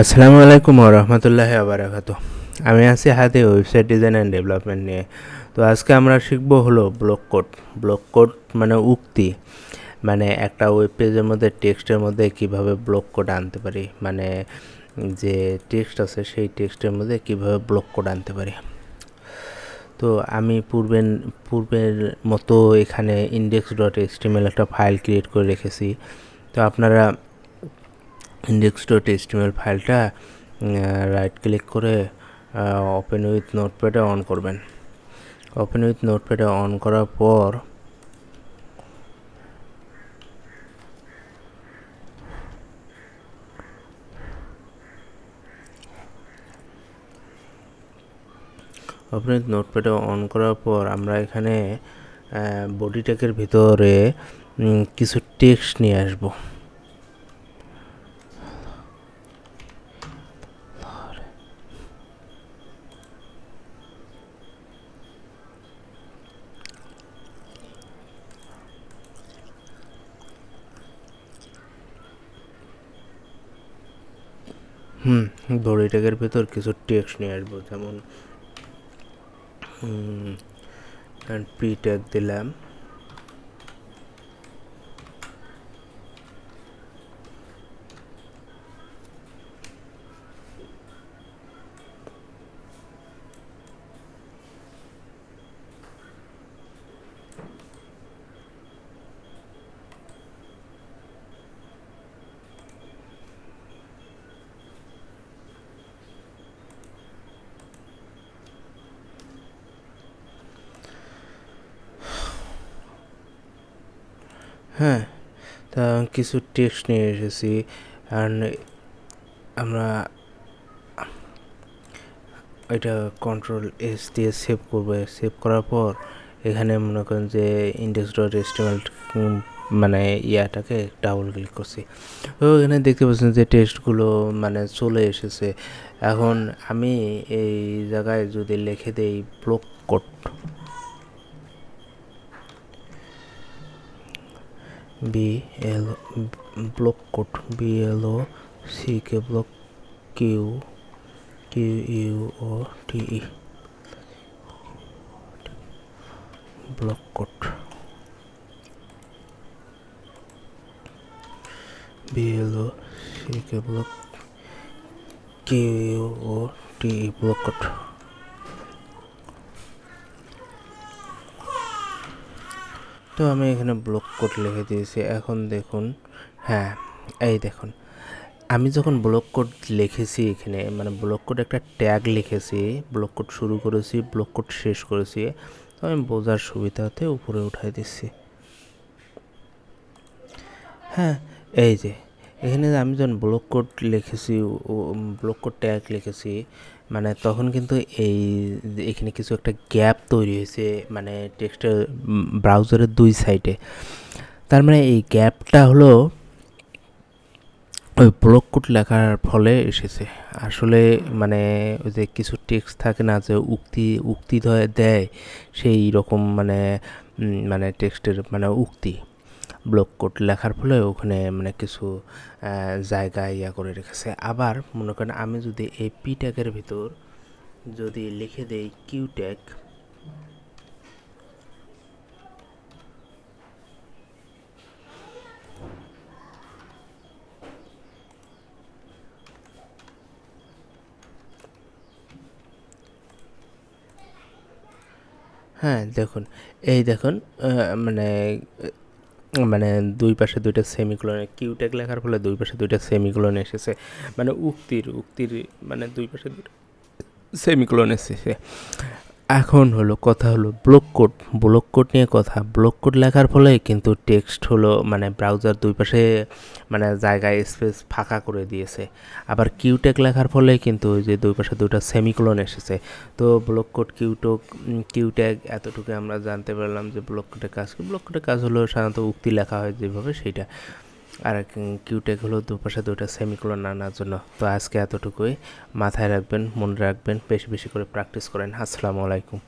আসসালামু আলাইকুম রহমতুল্লাহি আবারাকাতু। আমি আছি হাতে ওয়েবসাইট ডিজাইন অ্যান্ড ডেভেলপমেন্ট নিয়ে। তো আজকে আমরা শিখব হলো ব্লক কোড। ব্লক কোড মানে উক্তি, মানে একটা ওয়েব পেজের মধ্যে টেক্সটের মধ্যে কিভাবে ব্লক কোড আনতে পারি, মানে যে টেক্সট আছে সেই টেক্সটের মধ্যে কিভাবে ব্লক কোড আনতে পারি। তো আমি পূর্বের মতো এখানে index.html একটা ফাইল ক্রিয়েট করে রেখেছি। তো আপনারা index.html ফাইলটা রাইট ক্লিক করে ওপেন উইথ নোটপ্যাডে অন করবেন। ওপেন উইথ নোটপ্যাডে অন করার পর আমরা এখানে বডি ট্যাগের ভিতরে কিছু টেক্সট নিয়ে আসবো। বডি ট্যাগের ভিতর কিছু টেক্সট নিয়ে আসবো, যেমন প্রি ট্যাগ দিলাম। হ্যাঁ, তা কিছু টেক্সট নিয়ে এসেছি। আর আমরা এটা Ctrl+S দিয়ে সেভ করবো। সেভ করার পর এখানে মনে করেন যে index.html মানে ইয়াটাকে ডাবল ক্লিক করছি। তো এখানে দেখতে পাচ্ছেন যে টেক্সটগুলো মানে চলে এসেছে। এখন আমি এই জায়গায় যদি লিখে দেই block code, block code BLOCK block QUOTE block code BLOCK block QUOTE block code. তো আমি এখানে ব্লক কোড লিখে দিয়েছি। এখন দেখুন, হ্যাঁ এই দেখুন, আমি যখন ব্লক কোড লিখেছি এখানে মানে ব্লক কোড একটা ট্যাগ লিখেছি, ব্লক কোড শুরু করেছি, ব্লক কোড শেষ করেছি। তো আমি বোঝার সুবিধাতে উপরে উঠাই দিচ্ছি। হ্যাঁ, এই যে এখানে আমি যখন ব্লক কোড লিখেছি, ব্লক কোড ট্যাগ লিখেছি, মানে তখন কিন্তু এখানে কিছু একটা গ্যাপ তৈরি হয়েছে, মানে টেক্সটের ব্রাউজারের দুই সাইডে। তার মানে এই গ্যাপটা হলো ওই ব্লক কোড লেখার ফলে এসেছে। আসলে মানে ওই যে কিছু টেক্সট থাকে না, যে উক্তি দেয় সেই রকম, মানে টেক্সটের মানে উক্তি ব্লক কোড লেখার ফলে ওখানে মানে কিছু জায়গা ইয়া করে রেখেছে। আবার মনে করেন আমি যদি এই পি ট্যাগের ভিতর যদি লিখে দেই কিউ ট্যাগ, হ্যাঁ দেখুন, এই দেখুন মানে মানে দুই পাশে দুইটা সেমিকোলন, কিউ ট্যাগ লেখার ফলে দুই পাশে দুইটা সেমিকোলন এসেছে, মানে উক্তির মানে দুই পাশে দুইটা সেমিকোলন এসেছে। এখন কথা হলো ব্লক কোড নিয়ে কথা। ব্লক কোড লেখার ফলে কিন্তু টেক্সট হলো মানে ব্রাউজার দুই পাশে মানে জায়গায় স্পেস ফাঁকা করে দিয়েছে। আবার কিউ ট্যাগ লেখার ফলে কিন্তু ওই যে দুই পাশে দুইটা সেমিকোলন এসেছে। তো ব্লক কোড কিউ ট্যাগ এতটুকু আমরা জানতে পারলাম যে ব্লক কোডের কাজ হলো সাধারণত উক্তি লেখা হয় যেভাবে সেইটা। আর কিউ ট্যাগ হলো দুপাশে দুইটা সেমিকোলন আনার জন্য। তো আজকে এতটুকুই, মাথায় রাখবেন, মনে রাখবেন, বেশি বেশি করে প্র্যাকটিস করেন। আসসালামু আলাইকুম।